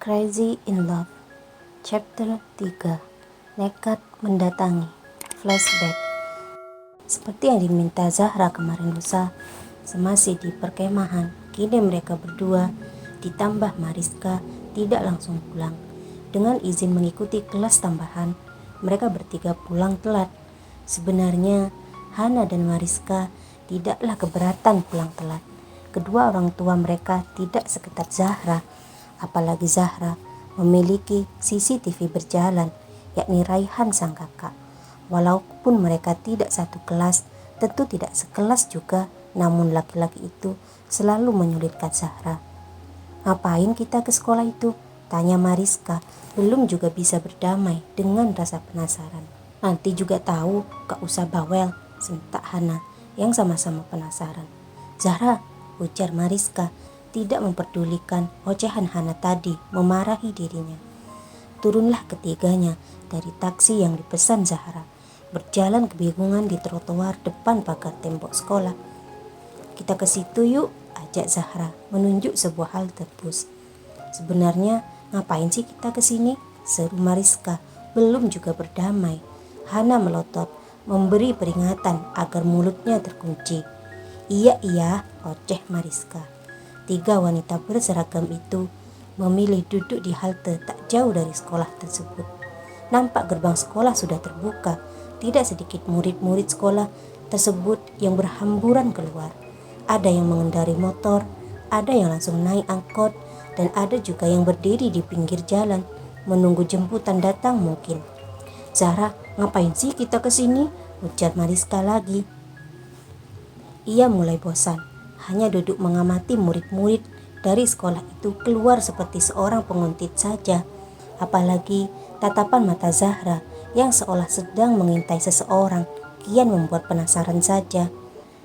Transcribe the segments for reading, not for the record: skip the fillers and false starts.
Crazy in Love Chapter 3 Nekat Mendatangi Flashback. Seperti yang diminta Zahra kemarin lusa, semasih di perkemahan, kini mereka berdua ditambah Mariska tidak langsung pulang. Dengan izin mengikuti kelas tambahan, mereka bertiga pulang telat. Sebenarnya Hana dan Mariska tidaklah keberatan pulang telat. Kedua orang tua mereka tidak seketat Zahra. Apalagi Zahra memiliki CCTV berjalan, yakni Raihan sang kakak. Walaupun mereka tidak satu kelas, tentu tidak sekelas juga, namun laki-laki itu selalu menyulitkan Zahra. "Ngapain kita ke sekolah itu?" tanya Mariska, belum juga bisa berdamai dengan rasa penasaran. "Nanti juga tahu, gak usah bawel," sentak Hana yang sama-sama penasaran. "Zahra," ujar Mariska, tidak memperdulikan ocehan Hana tadi memarahi dirinya. Turunlah ketiganya dari taksi yang dipesan Zahra, berjalan kebingungan di trotoar depan pagar tembok sekolah. "Kita ke situ yuk," ajak Zahra menunjuk sebuah halte bus. "Sebenarnya ngapain sih kita ke sini?" seru Mariska, belum juga berdamai. Hana melotot, memberi peringatan agar mulutnya terkunci. Iya, oceh Mariska. Tiga wanita berseragam itu memilih duduk di halte tak jauh dari sekolah tersebut. Nampak gerbang sekolah sudah terbuka. Tidak sedikit murid-murid sekolah tersebut yang berhamburan keluar. Ada yang mengendari motor, ada yang langsung naik angkot, dan ada juga yang berdiri di pinggir jalan menunggu jemputan datang mungkin. "Zahra, ngapain sih kita ke sini?" ujar Mariska lagi. Ia mulai bosan. Hanya duduk mengamati murid-murid dari sekolah itu keluar seperti seorang penguntit saja. Apalagi tatapan mata Zahra yang seolah sedang mengintai seseorang kian membuat penasaran saja.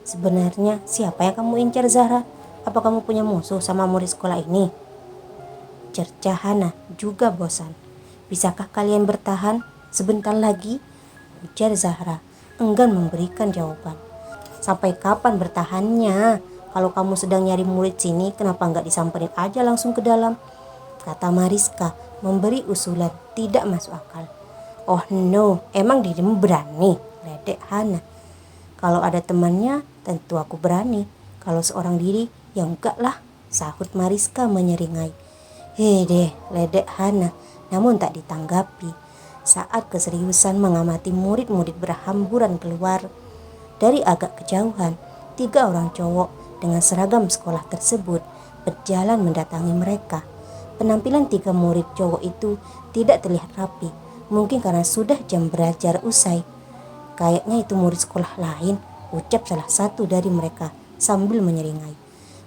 "Sebenarnya siapa yang kamu incar, Zahra? Apa kamu punya musuh sama murid sekolah ini?" cercah Hana juga bosan. "Bisakah kalian bertahan sebentar lagi?" ujar Zahra, enggan memberikan jawaban. "Sampai kapan bertahannya? Kalau kamu sedang nyari murid sini, kenapa nggak disamperin aja langsung ke dalam?" kata Mariska memberi usulan tidak masuk akal. "Oh no, emang dirimu berani?" ledek Hana. "Kalau ada temannya, tentu aku berani. Kalau seorang diri, ya enggak lah," sahut Mariska menyeringai. "Deh," ledek Hana, namun tak ditanggapi. Saat keseriusan mengamati murid-murid berhamburan keluar dari agak kejauhan, tiga orang cowok dengan seragam sekolah tersebut berjalan mendatangi mereka. Penampilan tiga murid cowok itu tidak terlihat rapi, mungkin karena sudah jam belajar usai. "Kayaknya itu murid sekolah lain," ucap salah satu dari mereka sambil menyeringai.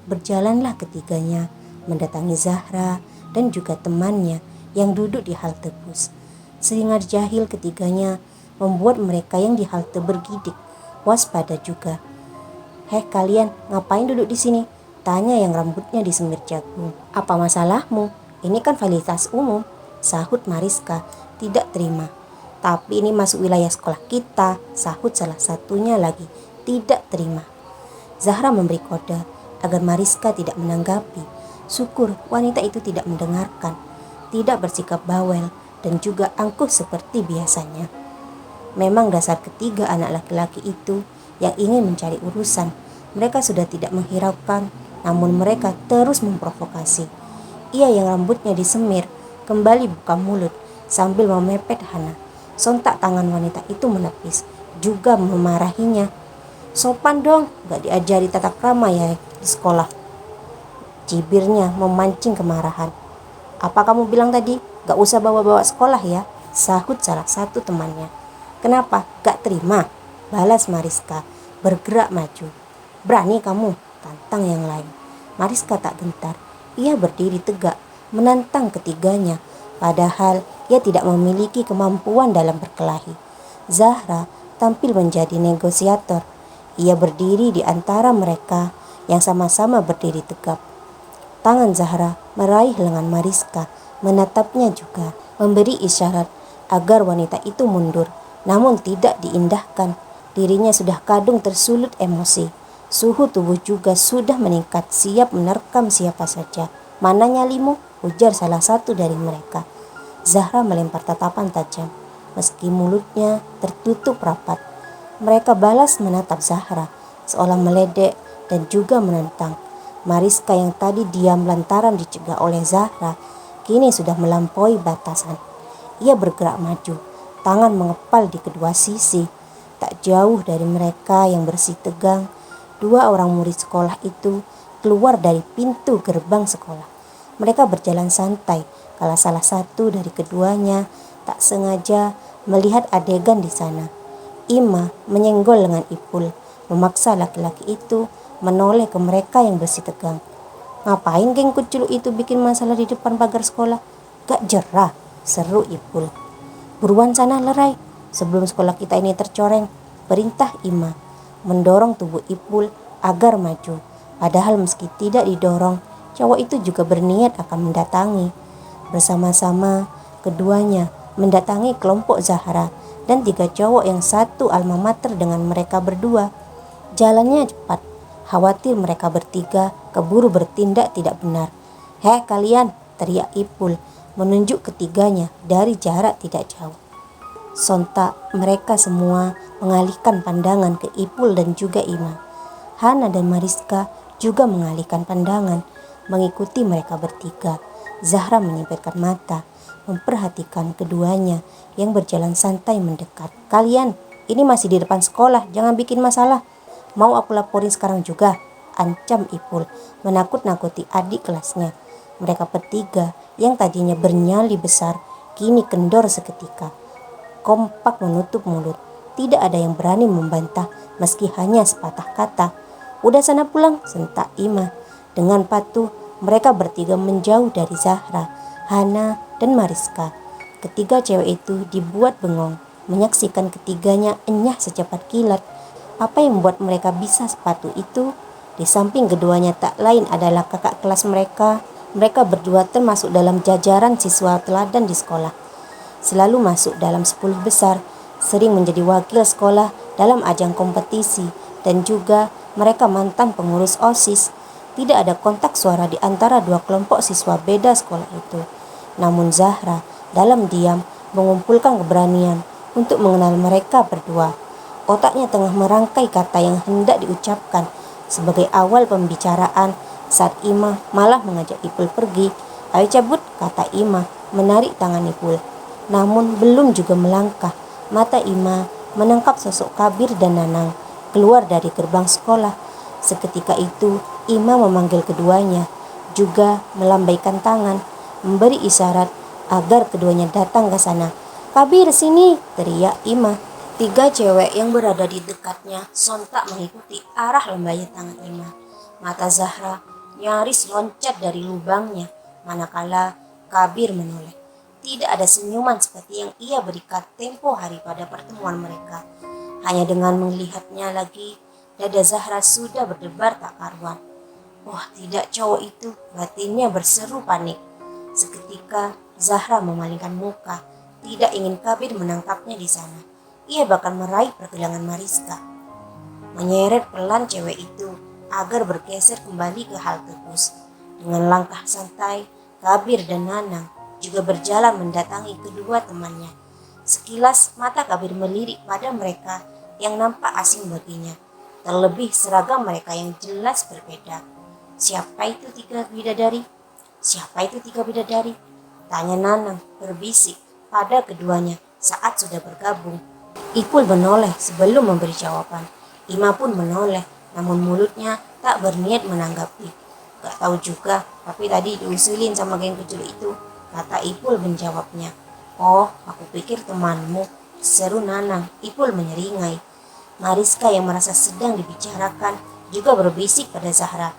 Berjalanlah ketiganya mendatangi Zahra dan juga temannya yang duduk di halte bus. Seringat jahil ketiganya membuat mereka yang di halte bergidik, waspada juga. "Heh kalian, ngapain duduk di sini?" tanya yang rambutnya disemir jagung. "Apa masalahmu? Ini kan fasilitas umum," sahut Mariska tidak terima. "Tapi ini masuk wilayah sekolah kita," sahut salah satunya lagi tidak terima. Zahra memberi kode agar Mariska tidak menanggapi. Syukur wanita itu tidak mendengarkan, tidak bersikap bawel dan juga angkuh seperti biasanya. Memang dasar ketiga anak laki-laki itu yang ingin mencari urusan. Mereka sudah tidak menghiraukan, namun mereka terus memprovokasi. Ia yang rambutnya disemir kembali buka mulut sambil memepet Hana. Sontak tangan wanita itu menepis, juga memarahinya. "Sopan dong, gak diajari tata krama ya di sekolah," cibirnya memancing kemarahan. "Apa kamu bilang tadi? Gak usah bawa-bawa sekolah ya," sahut salah satu temannya. "Kenapa? Gak terima?" balas Mariska bergerak maju. "Berani kamu?" tantang yang lain. Mariska tak gentar. Ia berdiri tegak menantang ketiganya, padahal ia tidak memiliki kemampuan dalam berkelahi. Zahra tampil menjadi negosiator. Ia berdiri di antara mereka yang sama-sama berdiri tegap. Tangan Zahra meraih lengan Mariska, menatapnya juga, memberi isyarat agar wanita itu mundur, namun tidak diindahkan. Dirinya sudah kadung tersulut emosi. Suhu tubuh juga sudah meningkat, siap menerkam siapa saja. "Mana nyalimu?" ujar salah satu dari mereka. Zahra melempar tatapan tajam, meski mulutnya tertutup rapat. Mereka balas menatap Zahra, seolah meledek dan juga menentang. Mariska yang tadi diam lantaran dicegah oleh Zahra, kini sudah melampaui batasan. Ia bergerak maju, tangan mengepal di kedua sisi. Tak jauh dari mereka yang bersih tegang, dua orang murid sekolah itu keluar dari pintu gerbang sekolah. Mereka berjalan santai, kalau salah satu dari keduanya tak sengaja melihat adegan di sana. Ima menyenggol lengan Ipul, memaksa laki-laki itu menoleh ke mereka yang bersih tegang. Ngapain geng kucul itu bikin masalah di depan pagar sekolah? Gak jerah, seru Ipul. Buruan sana lerai, sebelum sekolah kita ini tercoreng, perintah Ima, mendorong tubuh Ipul agar maju. Padahal meski tidak didorong, cowok itu juga berniat akan mendatangi. Bersama-sama, keduanya mendatangi kelompok Zahra dan tiga cowok yang satu alma mater dengan mereka berdua. Jalannya cepat, khawatir mereka bertiga keburu bertindak tidak benar. "Hei kalian!" teriak Ipul, menunjuk ketiganya dari jarak tidak jauh. Sontak mereka semua mengalihkan pandangan ke Ipul dan juga Ima. Hana dan Mariska juga mengalihkan pandangan, mengikuti mereka bertiga. Zahra menyipirkan mata, memperhatikan keduanya yang berjalan santai mendekat. "Kalian, ini masih di depan sekolah, jangan bikin masalah. Mau aku laporin sekarang juga?" ancam Ipul, menakut-nakuti adik kelasnya. Mereka bertiga yang tadinya bernyali besar, kini kendor seketika. Kompak menutup mulut. Tidak ada yang berani membantah meski hanya sepatah kata. "Udah sana pulang," sentak Ima. Dengan patuh, mereka bertiga menjauh dari Zahra, Hana, dan Mariska. Ketiga cewek itu dibuat bengong, menyaksikan ketiganya enyah secepat kilat. Apa yang membuat mereka bisa sepatu itu? Di samping keduanya tak lain adalah kakak kelas mereka. Mereka berdua termasuk dalam jajaran siswa teladan di sekolah. Selalu masuk dalam 10 besar, sering menjadi wakil sekolah dalam ajang kompetisi, dan juga mereka mantan pengurus OSIS. Tidak ada kontak suara di antara dua kelompok siswa beda sekolah itu. Namun Zahra dalam diam mengumpulkan keberanian untuk mengenal mereka berdua. Otaknya tengah merangkai kata yang hendak diucapkan sebagai awal pembicaraan saat Ima malah mengajak Ipul pergi. "Ayo cabut," kata Ima, menarik tangan Ipul. Namun belum juga melangkah, mata Ima menangkap sosok Kabir dan Nanang keluar dari gerbang sekolah. Seketika itu Ima memanggil keduanya, juga melambaikan tangan, memberi isyarat agar keduanya datang ke sana. "Kabir, sini!" teriak Ima. Tiga cewek yang berada di dekatnya sontak mengikuti arah lambaian tangan Ima. Mata Zahra nyaris loncat dari lubangnya manakala Kabir menoleh. Tidak ada senyuman seperti yang ia berikan tempo hari pada pertemuan mereka. Hanya dengan melihatnya lagi, dada Zahra sudah berdebar tak karuan. "Wah, tidak, cowok itu!" batinnya berseru panik. Seketika Zahra memalingkan muka, tidak ingin Kabir menangkapnya di sana. Ia bahkan meraih pergelangan Mariska, menyeret pelan cewek itu agar bergeser kembali ke halte bus. Dengan langkah santai, Kabir dan Nanang juga berjalan mendatangi kedua temannya. Sekilas mata Kabir melirik pada mereka yang nampak asing baginya, terlebih seragam mereka yang jelas berbeda. "Siapa itu tiga bidadari? Siapa itu tiga bidadari?" tanya Nanang berbisik pada keduanya saat sudah bergabung. Ipul menoleh sebelum memberi jawaban. Ima pun menoleh, namun mulutnya tak berniat menanggapi. "Gak tahu juga, tapi tadi diusulin sama geng kecil itu," kata Ipul menjawabnya. "Oh, aku pikir temanmu," seru Nanang. Ipul menyeringai. Mariska yang merasa sedang dibicarakan juga berbisik pada Zahra.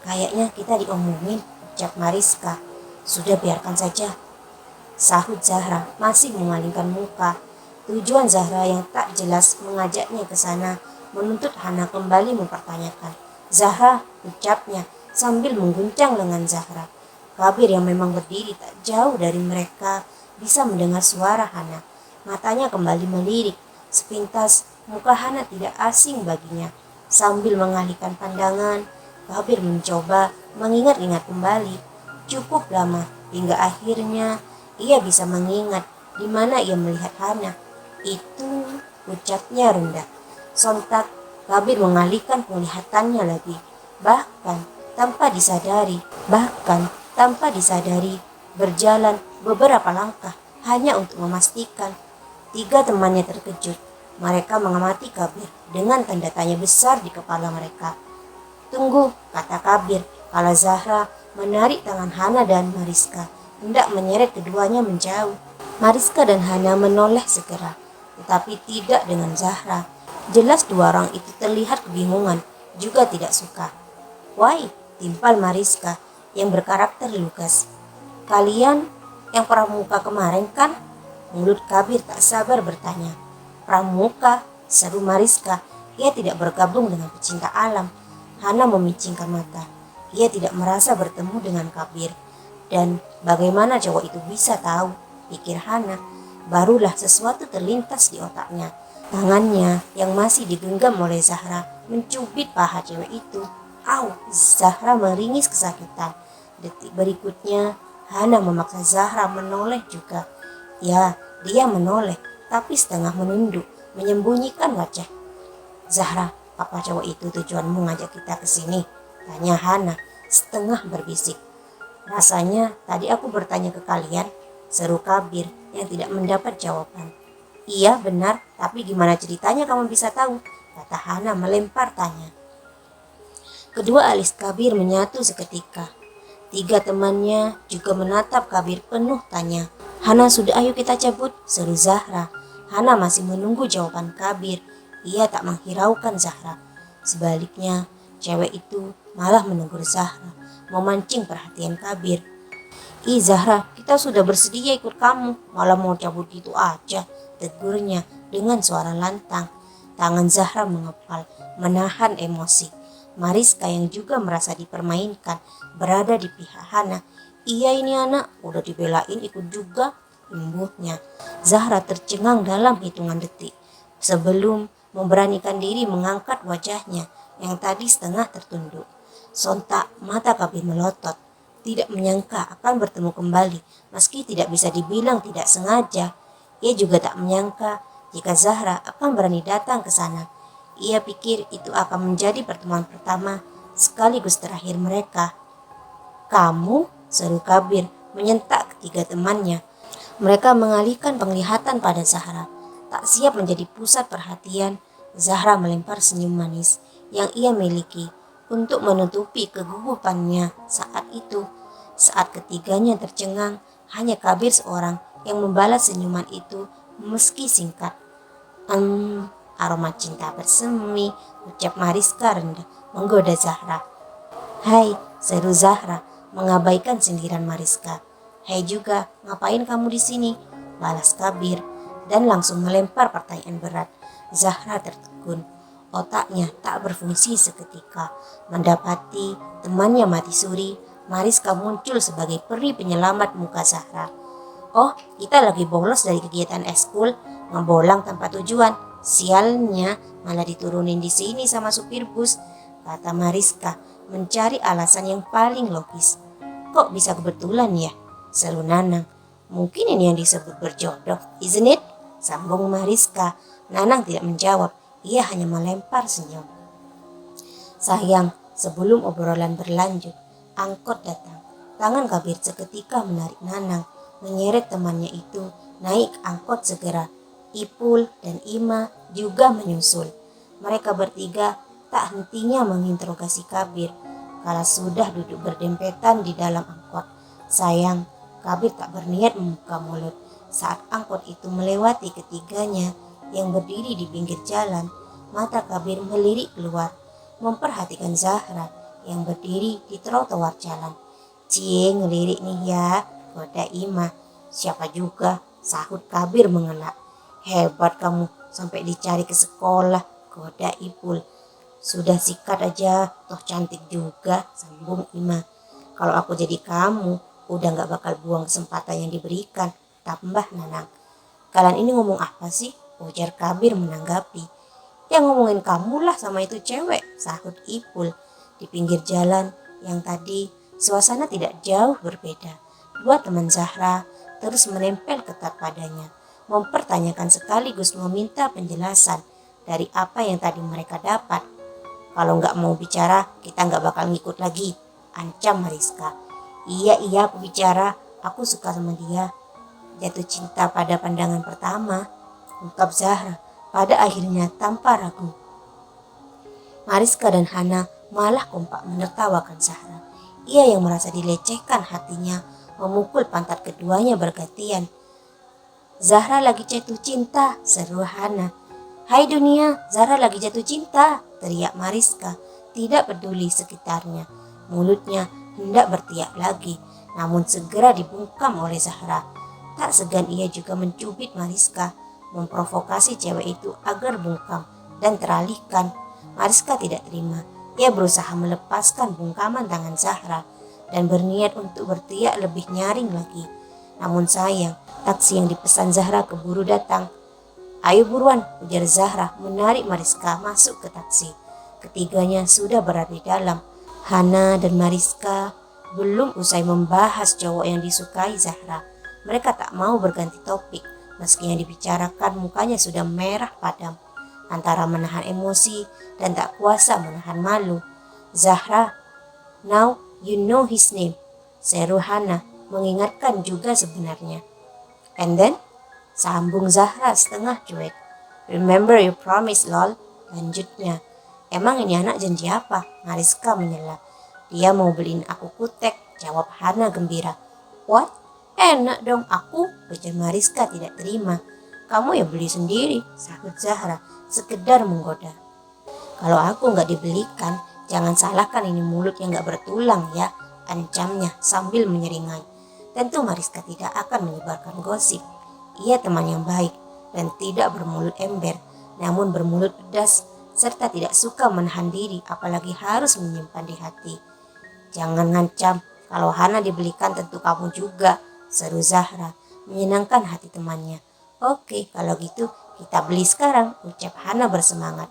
"Kayaknya kita diomongin," ucap Mariska. "Sudah, biarkan saja," sahut Zahra masih memalingkan muka. Tujuan Zahra yang tak jelas mengajaknya ke sana menuntut Hana kembali mempertanyakan. "Zahra," ucapnya sambil mengguncang lengan Zahra. Kabir yang memang berdiri tak jauh dari mereka bisa mendengar suara Hana. Matanya kembali melirik. Sepintas muka Hana tidak asing baginya. Sambil mengalihkan pandangan, Kabir mencoba mengingat-ingat kembali. Cukup lama hingga akhirnya ia bisa mengingat di mana ia melihat Hana. Itu, ucapnya rendah. Sontak Kabir mengalihkan penglihatannya lagi, bahkan tanpa disadari berjalan beberapa langkah hanya untuk memastikan. Tiga temannya terkejut. Mereka mengamati Kabir dengan tanda tanya besar di kepala mereka. "Tunggu," kata Kabir, kala Zahra menarik tangan Hana dan Mariska, hendak menyeret keduanya menjauh. Mariska dan Hana menoleh segera, tetapi tidak dengan Zahra. Jelas dua orang itu terlihat kebingungan, juga tidak suka. "Why?" timpal Mariska yang berkarakter lugas. "Kalian yang pramuka kemarin kan?" Mulut Kabir tak sabar bertanya. "Pramuka?" seru Mariska. Ia tidak bergabung dengan pecinta alam. Hana memicingkan mata. Ia tidak merasa bertemu dengan Kabir. Dan bagaimana cowok itu bisa tahu, pikir Hana. Barulah sesuatu terlintas di otaknya. Tangannya yang masih digenggam oleh Zahra mencubit paha cewek itu. Au! Zahra meringis kesakitan. Detik berikutnya Hana memaksa Zahra menoleh juga. Ya, dia menoleh, tapi setengah menunduk, menyembunyikan wajah. "Zahra, apa cowok itu tujuanmu ngajak kita ke sini?" tanya Hana setengah berbisik. "Rasanya tadi aku bertanya ke kalian," seru Kabir yang tidak mendapat jawaban. "Iya benar, tapi gimana ceritanya kamu bisa tahu?" kata Hana melempar tanya. Kedua alis Kabir menyatu seketika. Tiga temannya juga menatap Kabir penuh tanya. "Hana, sudah, ayo kita cabut," seru Zahra. Hana masih menunggu jawaban Kabir. Ia tak menghiraukan Zahra. Sebaliknya, cewek itu malah menegur Zahra, memancing perhatian Kabir. "Ih Zahra, kita sudah bersedia ikut kamu, malah mau cabut gitu aja," tegurnya dengan suara lantang. Tangan Zahra mengepal, menahan emosi. Mariska yang juga merasa dipermainkan berada di pihak Hana. "Iya ini anak, udah dibelain ikut juga," imbuhnya. Zahra tercengang dalam hitungan detik sebelum memberanikan diri mengangkat wajahnya yang tadi setengah tertunduk. Sontak mata Kabir melotot. Tidak menyangka akan bertemu kembali, meski tidak bisa dibilang tidak sengaja. Ia juga tak menyangka jika Zahra akan berani datang ke sana. Ia pikir itu akan menjadi pertemuan pertama sekaligus terakhir mereka. "Kamu?" seru Kabir menyentak ketiga temannya. Mereka mengalihkan penglihatan pada Zahra. Tak siap menjadi pusat perhatian, Zahra melempar senyum manis yang ia miliki untuk menutupi kegugupannya saat itu. Saat ketiganya tercengang, hanya Kabir seorang yang membalas senyuman itu meski singkat. Aroma cinta bersemi," ucap Mariska rendah menggoda Zahra. "Hai," seru Zahra mengabaikan sindiran Mariska. "Hai juga, ngapain kamu di sini?" balas Kabir dan langsung melempar pertanyaan berat. Zahra tertegun. Otaknya tak berfungsi seketika. Mendapati temannya mati suri, Mariska muncul sebagai peri penyelamat muka Zahra. "Oh, kita lagi bolos dari kegiatan eskul, ngebolang tanpa tujuan. Sialnya malah diturunin di sini sama supir bus," kata Mariska mencari alasan yang paling logis. "Kok bisa kebetulan ya?" seru Nanang. "Mungkin ini yang disebut berjodoh, isn't it?" sambung Mariska. Nanang tidak menjawab, ia hanya melempar senyum. Sayang, sebelum obrolan berlanjut, angkot datang. Tangan Kabir seketika menarik Nanang, menyeret temannya itu naik angkot segera. Ipul dan Ima juga menyusul. Mereka bertiga tak hentinya menginterogasi Kabir kala sudah duduk berdempetan di dalam angkot. Sayang, Kabir tak berniat membuka mulut saat angkot itu melewati ketiganya yang berdiri di pinggir jalan. Mata Kabir melirik keluar, memperhatikan Zahra yang berdiri di trotoar jalan. "Cie, ngelirik nih ya," goda Ima. "Siapa juga?" sahut Kabir mengelak. "Hebat kamu, sampai dicari ke sekolah," goda Ipul. "Sudah sikat aja, toh cantik juga," sambung Ima. "Kalau aku jadi kamu, udah gak bakal buang kesempatan yang diberikan," tambah Nanang. "Kalian ini ngomong apa sih?" ujar Kabir menanggapi. "Ya ngomongin kamu lah sama itu cewek," sahut Ipul. Di pinggir jalan yang tadi suasana tidak jauh berbeda. Dua teman Zahra terus menempel ketat padanya, mempertanyakan sekaligus meminta penjelasan dari apa yang tadi mereka dapat. Kalau nggak mau bicara, kita nggak bakal ngikut lagi, ancam Mariska. Iya aku bicara, aku suka sama dia. Jatuh cinta pada pandangan pertama, ungkap Zahra pada akhirnya tanpa ragu. Mariska dan Hana malah kompak menertawakan Zahra. Ia yang merasa dilecehkan hatinya memukul pantat keduanya bergantian. Zahra lagi jatuh cinta, seru Hana. Hai dunia, Zahra lagi jatuh cinta, teriak Mariska. Tidak peduli sekitarnya. Mulutnya hendak berteriak lagi, namun segera dibungkam oleh Zahra. Tak segan ia juga mencubit Mariska, memprovokasi cewek itu agar bungkam dan teralihkan. Mariska tidak terima. Ia berusaha melepaskan bungkaman tangan Zahra dan berniat untuk berteriak lebih nyaring lagi. Namun sayang, taksi yang dipesan Zahra keburu datang. Ayo buruan, ujar Zahra menarik Mariska masuk ke taksi. Ketiganya sudah berada di dalam. Hana dan Mariska belum usai membahas cowok yang disukai Zahra. Mereka tak mau berganti topik, meski yang dibicarakan mukanya sudah merah padam. Antara menahan emosi dan tak kuasa menahan malu. Zahra, now you know his name, seru Hana mengingatkan juga sebenarnya. And then, sambung Zahra setengah cuek. Remember your promise lol, lanjutnya. Emang ini anak janji apa? Mariska menyela. Dia mau beliin aku kutek, jawab Hana gembira. What? Enak dong aku, ujar Mariska tidak terima. Kamu ya beli sendiri, sahut Zahra, sekedar menggoda. Kalau aku nggak dibelikan, jangan salahkan ini mulut yang nggak bertulang ya, ancamnya sambil menyeringai. Tentu Mariska tidak akan menyebarkan gosip. Ia teman yang baik dan tidak bermulut ember, namun bermulut pedas serta tidak suka menahan diri, apalagi harus menyimpan di hati. Jangan ngancam, kalau Hana dibelikan tentu kamu juga, seru Zahra, menyenangkan hati temannya. Oke, kalau gitu kita beli sekarang, ucap Hana bersemangat.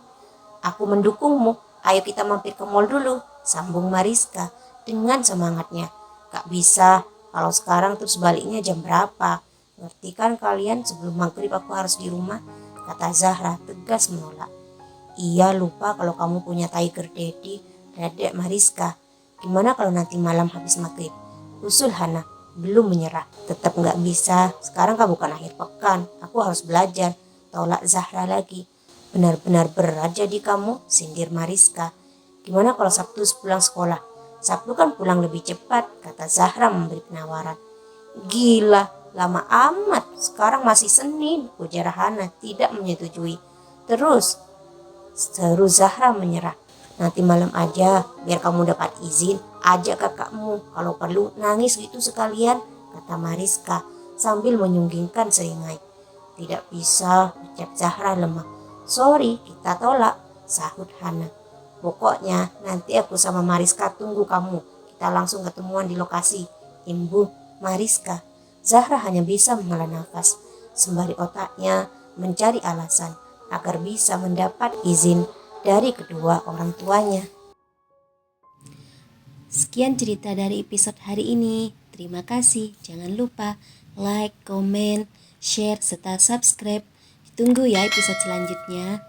Aku mendukungmu, ayo kita mampir ke mall dulu, sambung Mariska dengan semangatnya. Gak bisa, kalau sekarang terus baliknya jam berapa? Ngerti kan kalian, sebelum maghrib aku harus di rumah, kata Zahra tegas menolak. Iya lupa kalau kamu punya tiger daddy, dedek Mariska. Gimana kalau nanti malam habis maghrib? Usul Hana, belum menyerah. Tetap gak bisa, sekarang kan bukan akhir pekan, aku harus belajar, tolak Zahra lagi. Benar-benar berat jadi kamu, sindir Mariska. Gimana kalau Sabtu pulang sekolah? Sabtu kan pulang lebih cepat, kata Zahra memberi penawaran. Gila, lama amat, sekarang masih Senin, ujar Hana tidak menyetujui. Terus, seru Zahra menyerah. Nanti malam aja, biar kamu dapat izin, ajak kakakmu, kalau perlu nangis gitu sekalian, kata Mariska sambil menyunggingkan seringai. Tidak bisa, ucap Zahra lemah. Sorry, kita tolak, sahut Hana. Pokoknya nanti aku sama Mariska tunggu kamu, kita langsung ketemuan di lokasi, imbuh Mariska. Zahra hanya bisa menghela nafas, sembari otaknya mencari alasan agar bisa mendapat izin dari kedua orang tuanya. Sekian cerita dari episode hari ini. Terima kasih. Jangan lupa like, komen, share, serta subscribe. Tunggu ya episode selanjutnya.